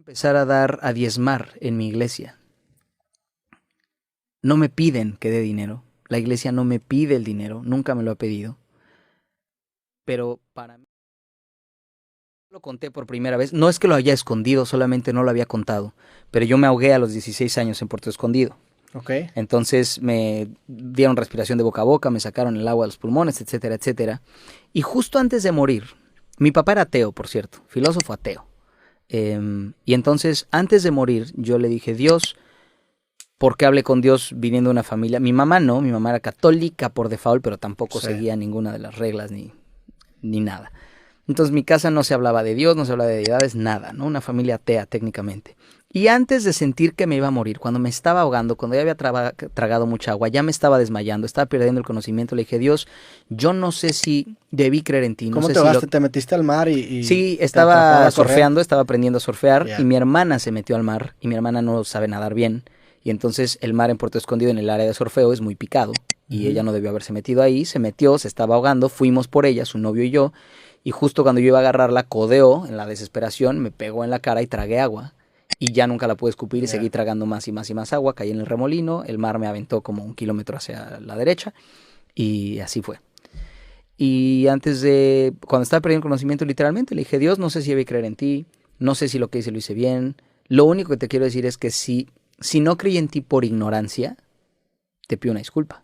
empezar a diezmar en mi iglesia. No me piden que dé dinero. La iglesia no me pide el dinero, nunca me lo ha pedido. Pero para mí, lo conté por primera vez. No es que lo haya escondido, solamente no lo había contado. Pero yo me ahogué a los 16 años en Puerto Escondido. Okay. Entonces me dieron respiración de boca a boca, me sacaron el agua de los pulmones, etcétera, etcétera. Y justo antes de morir, mi papá era ateo, por cierto, filósofo ateo. Y entonces, antes de morir, yo le dije, Dios, ¿por qué hablé con Dios viniendo de una familia? Mi mamá no, mi mamá era católica por default, pero tampoco seguía ninguna de las reglas ni nada. Entonces, mi casa no se hablaba de Dios, no se hablaba de deidades, nada, ¿no? Una familia atea técnicamente. Y antes de sentir que me iba a morir, cuando me estaba ahogando, cuando ya había tragado mucha agua, ya me estaba desmayando, estaba perdiendo el conocimiento, le dije, Dios, yo no sé si debí creer en ti. No ¿Cómo sé te si ahogaste? ¿Te metiste al mar y Sí, estaba surfeando, estaba aprendiendo a surfear, Yeah. y mi hermana se metió al mar, y mi hermana no sabe nadar bien, y entonces el mar en Puerto Escondido, en el área de surfeo, es muy picado, y ella no debió haberse metido ahí, se metió, se estaba ahogando, fuimos por ella, su novio y yo, y justo cuando yo iba a agarrarla, codeó en la desesperación, me pegó en la cara y tragué agua. Y ya nunca la pude escupir y seguí tragando más y más y más agua. Caí en el remolino, el mar me aventó como 1 kilómetro hacia la derecha y así fue. Y cuando estaba perdiendo conocimiento literalmente, le dije, Dios, no sé si debí creer en ti, no sé si lo que hice lo hice bien. Lo único que te quiero decir es que si no creí en ti por ignorancia, te pido una disculpa.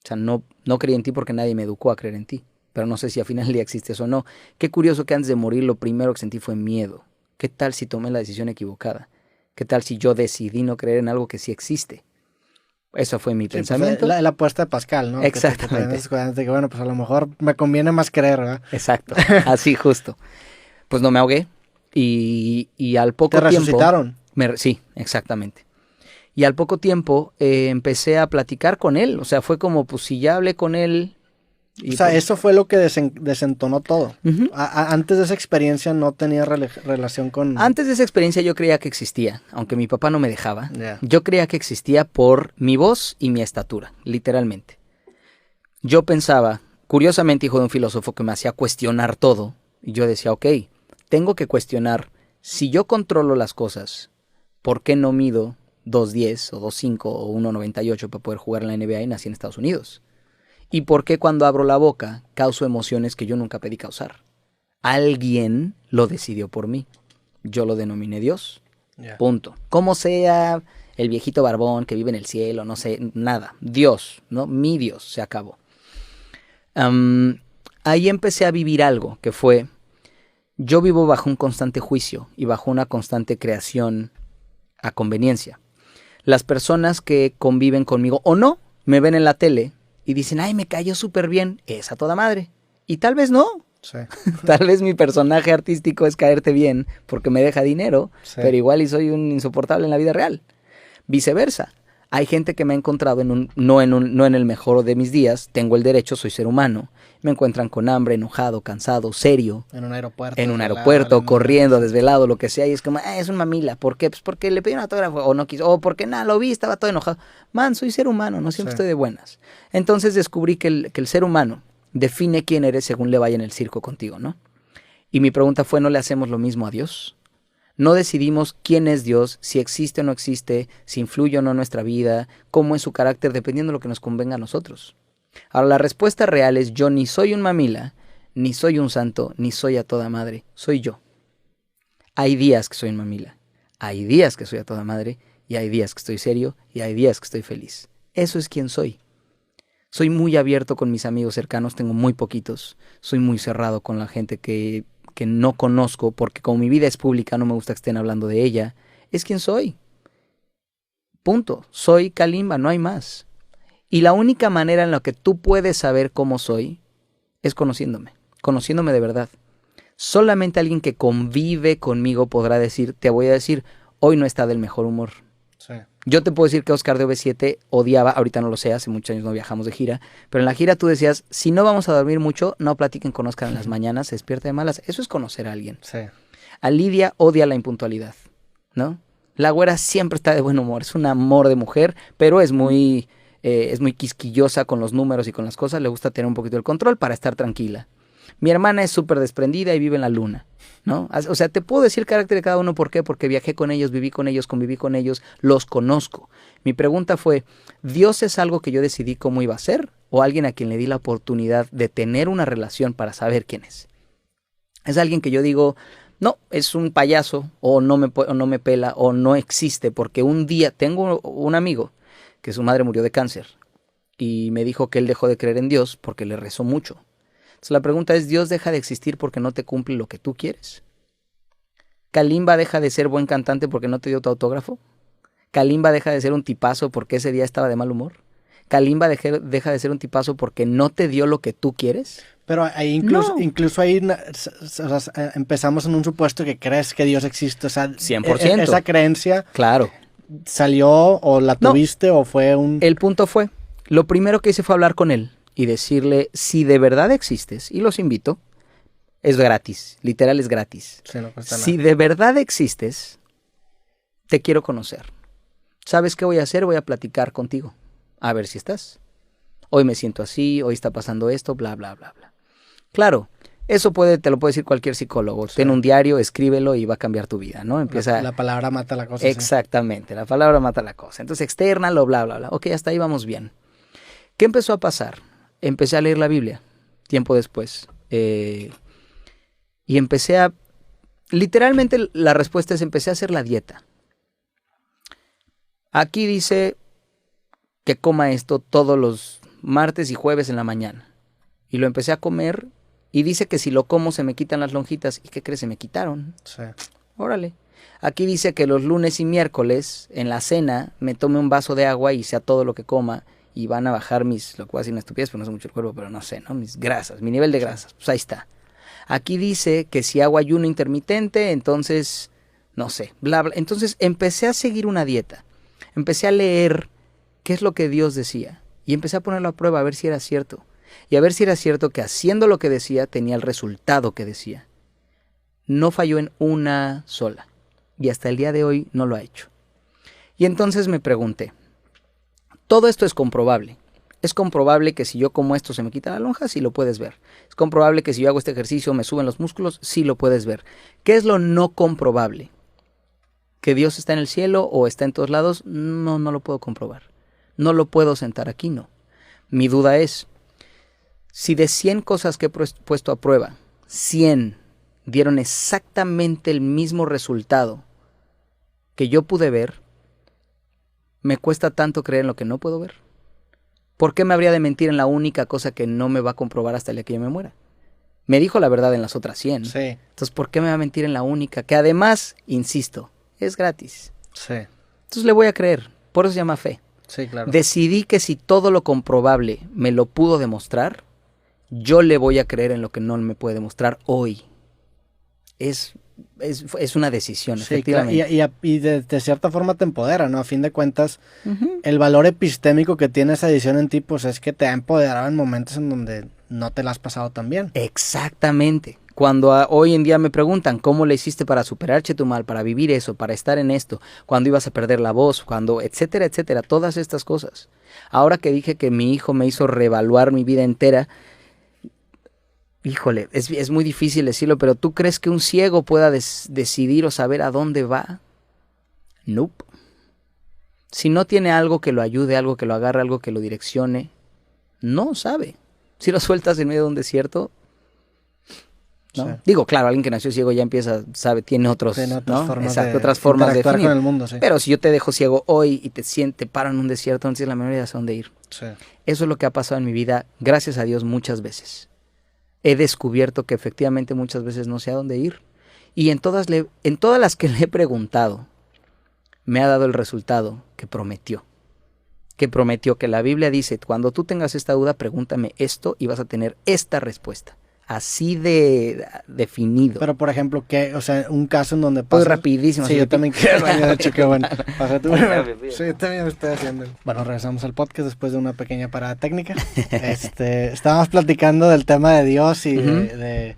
O sea, no creí en ti porque nadie me educó a creer en ti. Pero no sé si al final del día existes o no. Qué curioso que antes de morir lo primero que sentí fue miedo. ¿Qué tal si tomé la decisión equivocada? ¿Qué tal si yo decidí no creer en algo que sí existe? Eso fue mi pensamiento. Pues la apuesta de Pascal, ¿no? Exactamente. Que bueno, pues a lo mejor me conviene más creer, ¿verdad? Exacto, así justo. Pues no me ahogué y al poco tiempo... ¿Te resucitaron? Sí, exactamente. Y al poco tiempo empecé a platicar con él. O sea, fue como, pues si ya hablé con él... O sea, eso fue lo que desentonó todo. Antes de esa experiencia no tenía relación con... Antes de esa experiencia yo creía que existía, aunque mi papá no me dejaba. Yeah. Yo creía que existía por mi voz y mi estatura, literalmente. Yo pensaba, curiosamente, hijo de un filósofo que me hacía cuestionar todo, y yo decía, ok, tengo que cuestionar, si yo controlo las cosas, ¿por qué no mido 2'10", o 2'5", o 1'98" para poder jugar en la NBA y nací en Estados Unidos? ¿Y por qué cuando abro la boca causo emociones que yo nunca pedí causar? Alguien lo decidió por mí. Yo lo denominé Dios. Yeah. Punto. Como sea el viejito barbón que vive en el cielo, no sé, nada. Dios, ¿no? Mi Dios, se acabó. Ahí empecé a vivir algo que fue, yo vivo bajo un constante juicio y bajo una constante creación a conveniencia. Las personas que conviven conmigo o no, me ven en la tele y dicen, ay, me cayó súper bien, es a toda madre. Y tal vez no. Sí. Tal vez mi personaje artístico es caerte bien porque me deja dinero, pero igual y soy un insoportable en la vida real. Viceversa. Hay gente que me ha encontrado no en el mejor de mis días, tengo el derecho, soy ser humano. Me encuentran con hambre, enojado, cansado, serio. En un aeropuerto. En un aeropuerto, corriendo, desvelado, lo que sea. Y es como, es un mamila. ¿Por qué? Pues porque le pedí un autógrafo o no quiso. O porque nada, lo vi, estaba todo enojado. Man, soy ser humano, no siempre estoy de buenas. Entonces descubrí que el ser humano define quién eres según le vaya en el circo contigo, ¿no? Y mi pregunta fue, ¿no le hacemos lo mismo a Dios? No decidimos quién es Dios, si existe o no existe, si influye o no en nuestra vida, cómo es su carácter, dependiendo de lo que nos convenga a nosotros. Ahora, la respuesta real es, yo ni soy un mamila, ni soy un santo, ni soy a toda madre, soy yo. Hay días que soy un mamila, hay días que soy a toda madre, y hay días que estoy serio, y hay días que estoy feliz. Eso es quien soy. Soy muy abierto con mis amigos cercanos, tengo muy poquitos. Soy muy cerrado con la gente que no conozco, porque como mi vida es pública, no me gusta que estén hablando de ella. Es quien soy. Punto. Soy Kalimba, no hay más. Y la única manera en la que tú puedes saber cómo soy es conociéndome de verdad. Solamente alguien que convive conmigo podrá decir, te voy a decir, hoy no está del mejor humor. Sí. Yo te puedo decir que Oscar de OV7 odiaba, ahorita no lo sé, hace muchos años no viajamos de gira, pero en la gira tú decías, si no vamos a dormir mucho, no platiquen con Oscar en las mañanas, se despierta de malas. Eso es conocer a alguien. Sí. A Lidia odia la impuntualidad, ¿no? La güera siempre está de buen humor, es un amor de mujer, pero es muy quisquillosa con los números y con las cosas, le gusta tener un poquito el control para estar tranquila. Mi hermana es súper desprendida y vive en la luna, ¿no? O sea, te puedo decir el carácter de cada uno. ¿Por qué? Porque viajé con ellos, viví con ellos, conviví con ellos, los conozco. Mi pregunta fue, ¿Dios es algo que yo decidí cómo iba a ser? ¿O alguien a quien le di la oportunidad de tener una relación para saber quién es? Es alguien que yo digo, no, es un payaso, o no me pela, o no existe, porque un día tengo un amigo que su madre murió de cáncer y me dijo que él dejó de creer en Dios porque le rezó mucho. Entonces la pregunta es, ¿Dios deja de existir porque no te cumple lo que tú quieres? ¿Kalimba deja de ser buen cantante porque no te dio tu autógrafo? ¿Kalimba deja de ser un tipazo porque ese día estaba de mal humor? ¿Kalimba deja de ser un tipazo porque no te dio lo que tú quieres? Pero ahí incluso ahí o sea, empezamos en un supuesto que crees que Dios existe. O sea, 100%. Esa creencia, claro, salió o la tuviste o fue un... El punto fue, lo primero que hice fue hablar con él y decirle, si de verdad existes, y los invito, es gratis, literal es gratis. Sí, no cuesta nada. Si de verdad existes, te quiero conocer. ¿Sabes qué voy a hacer? Voy a platicar contigo, a ver si estás. Hoy me siento así, hoy está pasando esto, bla, bla, bla, bla. Claro, eso te lo puede decir cualquier psicólogo. Sí. Ten un diario, escríbelo y va a cambiar tu vida, ¿no? La palabra mata la cosa. Exactamente, sí. La palabra mata la cosa. Entonces, externalo, bla, bla, bla. Ok, hasta ahí vamos bien. ¿Qué empezó a pasar? Empecé a leer la Biblia, tiempo después. Y empecé a... Literalmente la respuesta es, empecé a hacer la dieta. Aquí dice que coma esto todos los martes y jueves en la mañana. Y lo empecé a comer y dice que si lo como se me quitan las lonjitas. ¿Y qué crees? Se me quitaron. Sí. Órale. Aquí dice que los lunes y miércoles en la cena me tome un vaso de agua y sea todo lo que coma y van a bajar mis, lo que voy a decir una estupidez, pero no sé mucho el cuerpo, pero no sé, ¿no? Mis grasas, mi nivel de grasas. Pues ahí está. Aquí dice que si hago ayuno intermitente, entonces, no sé, bla, bla. Entonces empecé a seguir una dieta. Empecé a leer qué es lo que Dios decía. Y empecé a ponerlo a prueba a ver si era cierto. Y a ver si era cierto que haciendo lo que decía tenía el resultado que decía. No falló en una sola. Y hasta el día de hoy no lo ha hecho. Y entonces me pregunté, todo esto es comprobable. Es comprobable que si yo como esto se me quita la lonja, sí lo puedes ver. Es comprobable que si yo hago este ejercicio me suben los músculos, sí lo puedes ver. ¿Qué es lo no comprobable? ¿Que Dios está en el cielo o está en todos lados? No, no lo puedo comprobar. No lo puedo sentar aquí, no. Mi duda es, si de 100 cosas que he puesto a prueba, 100 dieron exactamente el mismo resultado que yo pude ver, ¿me cuesta tanto creer en lo que no puedo ver? ¿Por qué me habría de mentir en la única cosa que no me va a comprobar hasta el día que yo me muera? Me dijo la verdad en las otras 100. Sí. Entonces, ¿por qué me va a mentir en la única? Que además, insisto, es gratis. Sí. Entonces le voy a creer. Por eso se llama fe. Sí, claro. Decidí que si todo lo comprobable me lo pudo demostrar, yo le voy a creer en lo que no me puede demostrar hoy. Es una decisión, sí, efectivamente. Claro. Y de cierta forma te empodera, ¿no? A fin de cuentas, el valor epistémico que tiene esa edición en ti, pues es que te ha empoderado en momentos en donde no te la has pasado tan bien. Exactamente. Cuando hoy en día me preguntan cómo le hiciste para superar Chetumal, para vivir eso, para estar en esto, cuando ibas a perder la voz, cuando, etcétera, etcétera, todas estas cosas. Ahora que dije que mi hijo me hizo reevaluar mi vida entera, híjole, es muy difícil decirlo, pero ¿tú crees que un ciego pueda decidir o saber a dónde va? Nope. Si no tiene algo que lo ayude, algo que lo agarre, algo que lo direccione, no sabe. Si lo sueltas en medio de un desierto, ¿no? Sí. Digo, claro, alguien que nació ciego ya empieza, sabe, tiene otros, ¿no? Formas otras formas de definir. Con el mundo, sí. Pero si yo te dejo ciego hoy y te paro en un desierto, no tienes la menor idea de dónde ir. Sí. Eso es lo que ha pasado en mi vida, gracias a Dios, muchas veces. He descubierto que efectivamente muchas veces no sé a dónde ir. Y en todas las que le he preguntado, me ha dado el resultado que prometió. Que la Biblia dice, cuando tú tengas esta duda, pregúntame esto y vas a tener esta respuesta. Así de definido. Pero, por ejemplo, ¿qué? O sea, un caso en donde pasa... Pues rapidísimo. Sí, yo también quiero bañar de chico, bueno. Pasa tú. Sí, yo también me estoy haciendo. Bueno, regresamos al podcast después de una pequeña parada técnica. Estábamos platicando del tema de Dios y de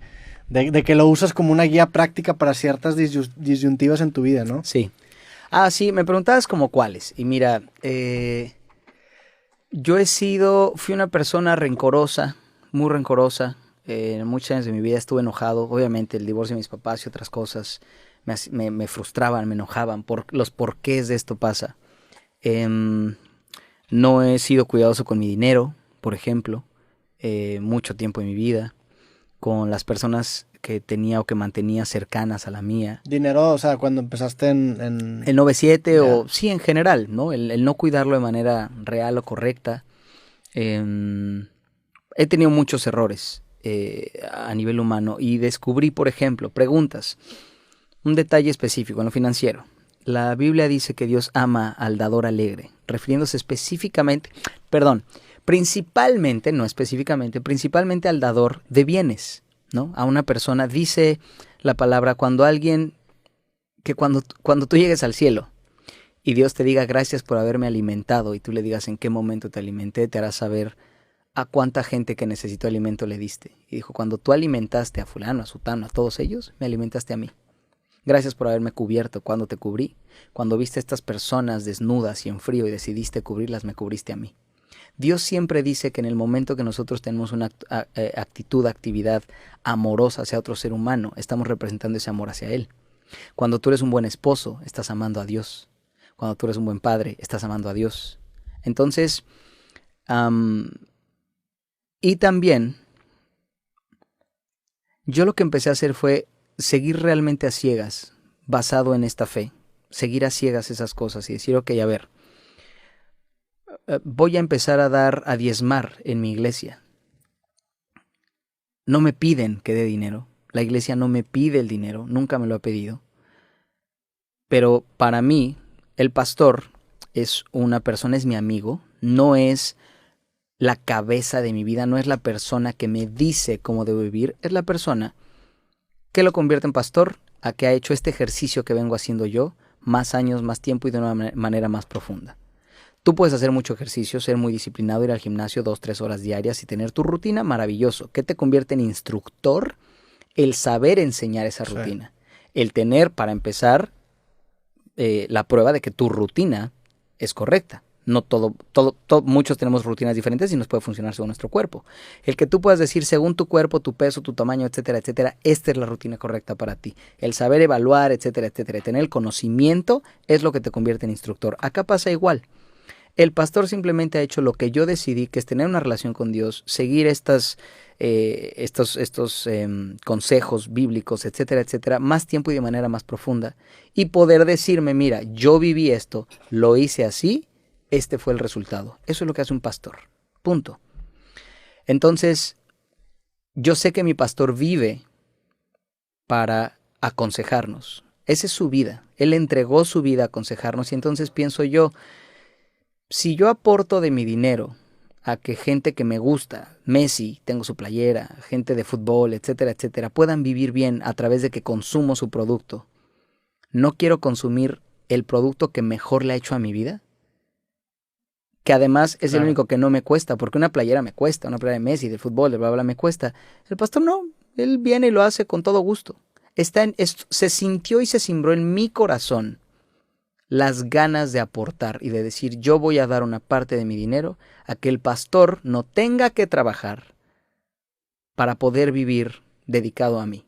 que lo usas como una guía práctica para ciertas disyuntivas en tu vida, ¿no? Sí. Ah, sí, me preguntabas como cuáles. Y mira, fui una persona rencorosa, muy rencorosa. En muchos años de mi vida estuve enojado. Obviamente el divorcio de mis papás y otras cosas me frustraban, me enojaban por los porqués de esto pasa. No he sido cuidadoso con mi dinero, por ejemplo, mucho tiempo en mi vida, con las personas que tenía o que mantenía cercanas a la mía. Dinero, o sea, cuando empezaste en... El 9-7 o sí, en general, ¿no? El no cuidarlo de manera real o correcta. He tenido muchos errores a nivel humano y descubrí, por ejemplo, preguntas. Un detalle específico en lo financiero. La Biblia dice que Dios ama al dador alegre, refiriéndose principalmente, no específicamente, principalmente al dador de bienes, ¿no? A una persona, dice la palabra, cuando tú llegues al cielo y Dios te diga gracias por haberme alimentado y tú le digas en qué momento te alimenté, te hará saber a cuánta gente que necesitó alimento le diste. Y dijo, cuando tú alimentaste a fulano, a sutano, a todos ellos, me alimentaste a mí. Gracias por haberme cubierto cuando te cubrí. Cuando viste a estas personas desnudas y en frío y decidiste cubrirlas, me cubriste a mí. Dios siempre dice que en el momento que nosotros tenemos una actividad amorosa hacia otro ser humano, estamos representando ese amor hacia él. Cuando tú eres un buen esposo, estás amando a Dios. Cuando tú eres un buen padre, estás amando a Dios. Entonces, y también, yo lo que empecé a hacer fue seguir realmente a ciegas, basado en esta fe, seguir a ciegas esas cosas y decir, ok, a ver, voy a empezar a diezmar en mi iglesia. No me piden que dé dinero, la iglesia no me pide el dinero, nunca me lo ha pedido, pero para mí, el pastor es una persona, es mi amigo, no es la cabeza de mi vida, no es la persona que me dice cómo debo vivir, es la persona que lo convierte en pastor, a que ha hecho este ejercicio que vengo haciendo yo, más años, más tiempo y de una manera más profunda. Tú puedes hacer mucho ejercicio, ser muy disciplinado, ir al gimnasio 2-3 horas diarias y tener tu rutina, maravilloso. ¿Qué te convierte en instructor? El saber enseñar esa rutina. Sí. El tener, para empezar, la prueba de que tu rutina es correcta. No muchos tenemos rutinas diferentes y nos puede funcionar según nuestro cuerpo. El que tú puedas decir según tu cuerpo, tu peso, tu tamaño, etcétera, etcétera, esta es la rutina correcta para ti. El saber evaluar, etcétera, etcétera, tener el conocimiento es lo que te convierte en instructor. Acá pasa igual. El pastor simplemente ha hecho lo que yo decidí, que es tener una relación con Dios, seguir estos consejos bíblicos, etcétera, etcétera, más tiempo y de manera más profunda. Y poder decirme, mira, yo viví esto, lo hice así, este fue el resultado. Eso es lo que hace un pastor. Punto. Entonces, yo sé que mi pastor vive para aconsejarnos. Esa es su vida. Él entregó su vida a aconsejarnos y entonces pienso yo, si yo aporto de mi dinero a que gente que me gusta, Messi, tengo su playera, gente de fútbol, etcétera, etcétera, puedan vivir bien a través de que consumo su producto, ¿no quiero consumir el producto que mejor le ha hecho a mi vida? Que además es el único que no me cuesta, porque una playera me cuesta, una playera de Messi, de fútbol, de bla, bla, me cuesta. El pastor no, él viene y lo hace con todo gusto. Se sintió y se cimbró en mi corazón las ganas de aportar y de decir, yo voy a dar una parte de mi dinero a que el pastor no tenga que trabajar para poder vivir dedicado a mí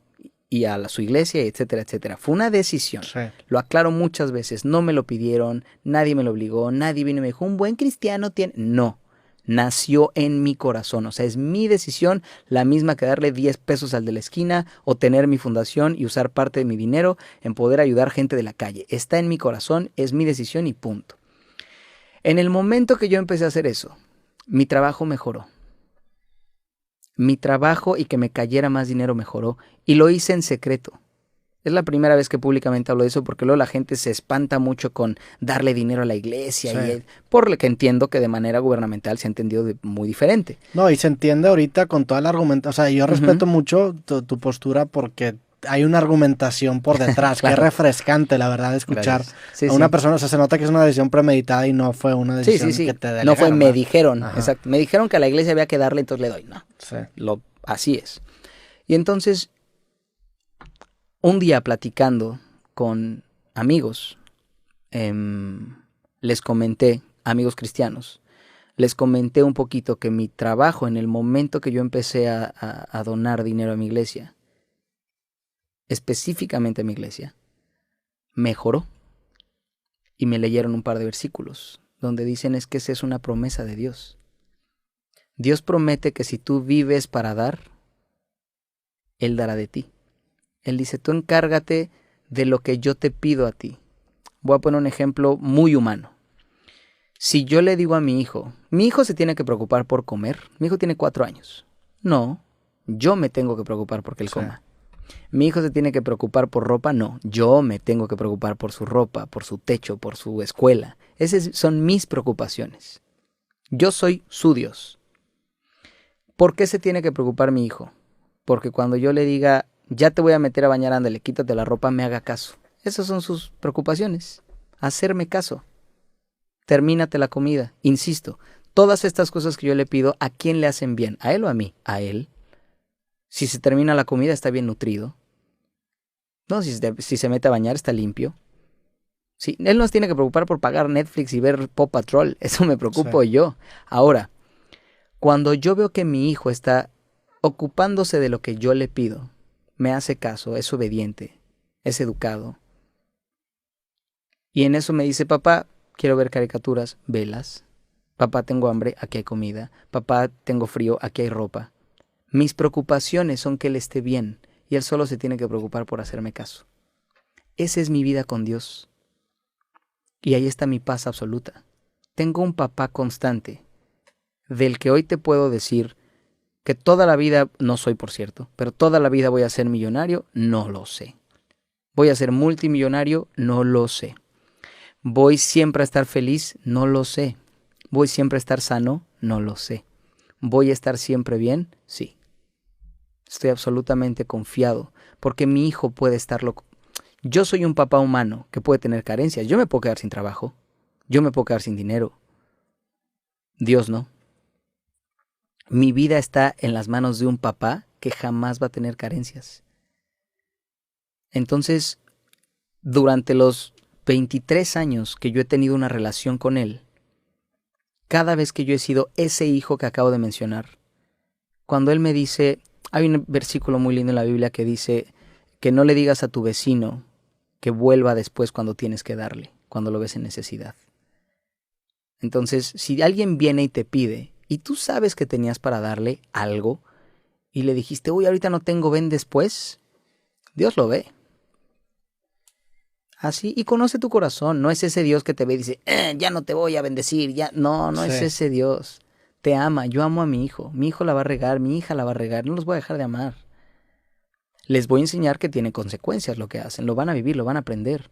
y a su iglesia, etcétera, etcétera. Fue una decisión. Sí. Lo aclaro muchas veces. No me lo pidieron, nadie me lo obligó, nadie vino y me dijo, un buen cristiano tiene... No, nació en mi corazón. O sea, es mi decisión, la misma que darle 10 pesos al de la esquina o tener mi fundación y usar parte de mi dinero en poder ayudar gente de la calle. Está en mi corazón, es mi decisión y punto. En el momento que yo empecé a hacer eso, mi trabajo mejoró. Mi trabajo y que me cayera más dinero mejoró y lo hice en secreto. Es la primera vez que públicamente hablo de eso porque luego la gente se espanta mucho con darle dinero a la iglesia, sí. Por lo que entiendo que de manera gubernamental se ha entendido muy diferente. No, y se entiende ahorita con toda la argumentación. O sea, yo respeto mucho tu postura porque hay una argumentación por detrás, claro. Que es refrescante, la verdad, escuchar a una persona. O sea, se nota que es una decisión premeditada y no fue una decisión que te delegaron. No fue, me dijeron, exacto. Me dijeron que a la iglesia había que darle, entonces le doy. No, sí. Así es. Y entonces, un día platicando con amigos, les comenté, amigos cristianos, les comenté un poquito que mi trabajo en el momento que yo empecé a donar dinero a mi iglesia, específicamente a mi iglesia, mejoró. Y me leyeron un par de versículos donde dicen es que esa es una promesa de Dios. Dios promete que si tú vives para dar, Él dará de ti. Él dice, tú encárgate de lo que yo te pido a ti. Voy a poner un ejemplo muy humano. Si yo le digo a mi hijo se tiene que preocupar por comer. Mi hijo tiene 4 años. No, yo me tengo que preocupar porque él coma. Mi hijo se tiene que preocupar por ropa. No, yo me tengo que preocupar por su ropa, por su techo, por su escuela. Esas son mis preocupaciones. Yo soy su Dios. ¿Por qué se tiene que preocupar mi hijo? Porque cuando yo le diga, ya te voy a meter a bañar, ándale, quítate la ropa, me haga caso. Esas son sus preocupaciones. Hacerme caso. Termínate la comida. Insisto, todas estas cosas que yo le pido, ¿a quién le hacen bien? ¿A él o a mí? A él. Si se termina la comida, está bien nutrido. No, si se mete a bañar, está limpio. Sí, él no se tiene que preocupar por pagar Netflix y ver Paw Patrol. Eso me preocupo yo. Ahora, cuando yo veo que mi hijo está ocupándose de lo que yo le pido, me hace caso, es obediente, es educado. Y en eso me dice, papá, quiero ver caricaturas, velas. Papá, tengo hambre, aquí hay comida. Papá, tengo frío, aquí hay ropa. Mis preocupaciones son que él esté bien y él solo se tiene que preocupar por hacerme caso. Esa es mi vida con Dios. Y ahí está mi paz absoluta. Tengo un papá constante, del que hoy te puedo decir que toda la vida, no soy por cierto, pero toda la vida voy a ser millonario, no lo sé. Voy a ser multimillonario, no lo sé. ¿Voy siempre a estar feliz? No lo sé. ¿Voy siempre a estar sano? No lo sé. ¿Voy a estar siempre bien? Sí. Estoy absolutamente confiado, porque mi hijo puede estarlo. Yo soy un papá humano que puede tener carencias. Yo me puedo quedar sin trabajo. Yo me puedo quedar sin dinero. Dios no. Mi vida está en las manos de un papá que jamás va a tener carencias. Entonces, durante los 23 años que yo he tenido una relación con él, cada vez que yo he sido ese hijo que acabo de mencionar, cuando él me dice, hay un versículo muy lindo en la Biblia que dice que no le digas a tu vecino que vuelva después cuando tienes que darle, cuando lo ves en necesidad. Entonces, si alguien viene y te pide, y tú sabes que tenías para darle algo, y le dijiste, uy, ahorita no tengo, ven después, Dios lo ve. Así, y conoce tu corazón. No es ese Dios que te ve y dice, ya no te voy a bendecir, ya. No es ese Dios. Te ama, yo amo a mi hijo la va a regar, mi hija la va a regar, no los voy a dejar de amar. Les voy a enseñar que tiene consecuencias lo que hacen, lo van a vivir, lo van a aprender,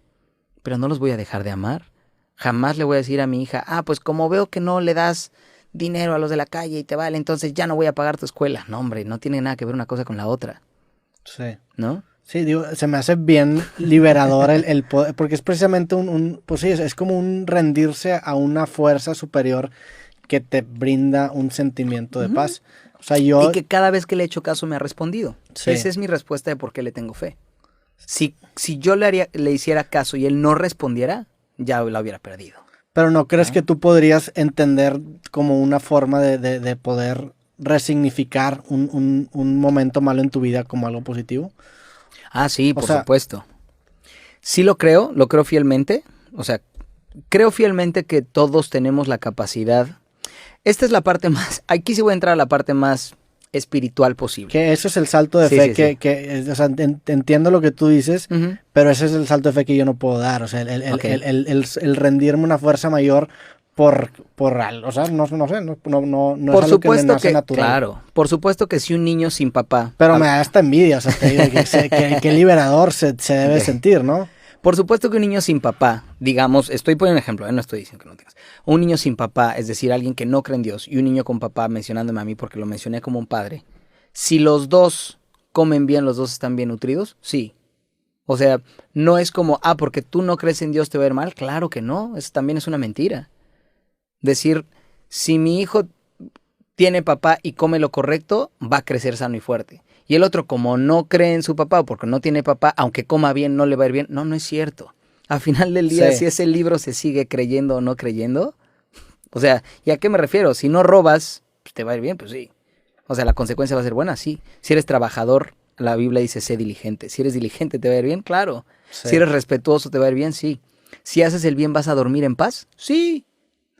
pero no los voy a dejar de amar. Jamás le voy a decir a mi hija, pues como veo que no le das dinero a los de la calle y te vale, entonces ya no voy a pagar tu escuela. No, hombre, no tiene nada que ver una cosa con la otra. Sí. ¿No? Sí, digo, se me hace bien liberador el poder, porque es precisamente pues sí, es como un rendirse a una fuerza superior que te brinda un sentimiento de paz. O sea, y que cada vez que le he hecho caso me ha respondido. Sí. Esa es mi respuesta de por qué le tengo fe. Si yo le hiciera caso y él no respondiera, ya la hubiera perdido. Pero ¿no crees que tú podrías entender como una forma de poder resignificar un momento malo en tu vida como algo positivo? Sí, por supuesto. Sí lo creo fielmente. O sea, creo fielmente que todos tenemos la capacidad. Esta es la parte más, aquí sí voy a entrar a la parte más espiritual posible. Que eso es el salto de fe que o sea, entiendo lo que tú dices, pero ese es el salto de fe que yo no puedo dar. O sea, el rendirme una fuerza mayor por algo. O sea, no sé, no por es algo que me nace natural. Claro, por supuesto que si un niño sin papá. Pero me da esta envidia, o sea, te digo que liberador se debe sentir, ¿no? Por supuesto que un niño sin papá, digamos, estoy poniendo un ejemplo, no estoy diciendo que no tengas. Un niño sin papá, es decir, alguien que no cree en Dios, y un niño con papá, mencionándome a mí porque lo mencioné como un padre, si los dos comen bien, los dos están bien nutridos, sí. O sea, no es como, porque tú no crees en Dios te va a ir mal. Claro que no, eso también es una mentira. Decir, si mi hijo tiene papá y come lo correcto, va a crecer sano y fuerte. Y el otro, como no cree en su papá o porque no tiene papá, aunque coma bien, no le va a ir bien. No es cierto. Al final del día, si ese libro se sigue creyendo o no creyendo, O sea, ¿y a qué me refiero? Si no robas, pues te va a ir bien, pues sí. O sea, la consecuencia va a ser buena, sí. Si eres trabajador, la Biblia dice, sé diligente. Si eres diligente, ¿te va a ir bien? Claro. Sí. Si eres respetuoso, ¿te va a ir bien? Sí. Si haces el bien, ¿vas a dormir en paz? Sí.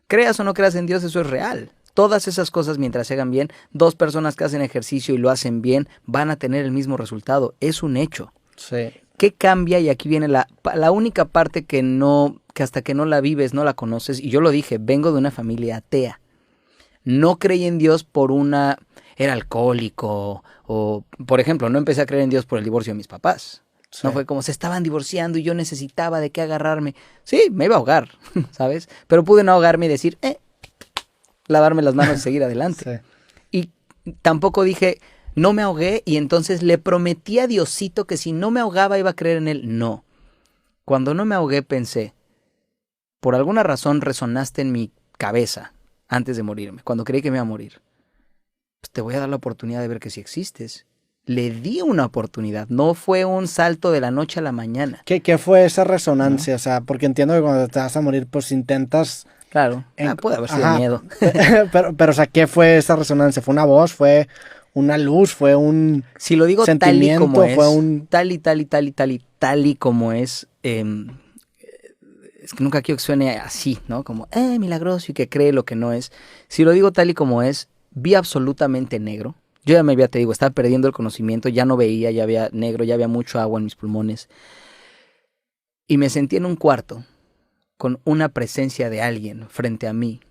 Creas o no creas en Dios, eso es real. Todas esas cosas, mientras se hagan bien, 2 personas que hacen ejercicio y lo hacen bien, van a tener el mismo resultado. Es un hecho. Sí. ¿Qué cambia? Y aquí viene la única parte que hasta que no la vives, no la conoces. Y yo lo dije, vengo de una familia atea. No creí en Dios era alcohólico, o, por ejemplo, no empecé a creer en Dios por el divorcio de mis papás. Sí. No fue como se estaban divorciando y yo necesitaba de qué agarrarme. Sí, me iba a ahogar, ¿sabes? Pero pude no ahogarme y decir, lavarme las manos y seguir adelante. Sí. Y tampoco dije, no me ahogué y entonces le prometí a Diosito que si no me ahogaba iba a creer en él. No. Cuando no me ahogué pensé, por alguna razón resonaste en mi cabeza antes de morirme, cuando creí que me iba a morir. Pues te voy a dar la oportunidad de ver que sí existes. Le di una oportunidad, no fue un salto de la noche a la mañana. ¿Qué fue esa resonancia? ¿No? O sea, porque entiendo que cuando te vas a morir, pues intentas... Claro, puede haber sido miedo. pero, o sea, ¿qué fue esa resonancia? ¿Fue una voz? ¿Fue una luz? ¿Fue un si lo digo sentimiento? Tal y como es, ¿Fue un... tal y como es... es que nunca quiero que suene así, ¿no? Como, milagroso y que cree lo que no es. Si lo digo tal y como es, vi absolutamente negro. Yo ya te digo, estaba perdiendo el conocimiento, ya no veía, ya había negro, ya había mucho agua en mis pulmones. Y me sentí en un cuarto con una presencia de alguien frente a mí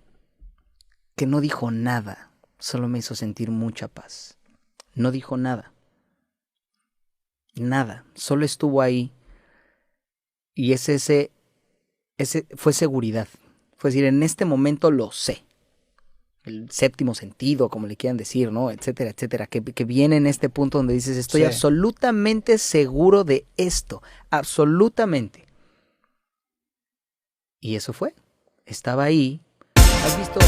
que no dijo nada, solo me hizo sentir mucha paz. No dijo nada. Nada, solo estuvo ahí. Y ese fue seguridad. Fue decir, en este momento lo sé. El séptimo sentido, como le quieran decir, ¿no? Etcétera, etcétera. Que viene en este punto donde dices, estoy absolutamente seguro de esto. Absolutamente. Y eso fue. Estaba ahí. ¿Has visto?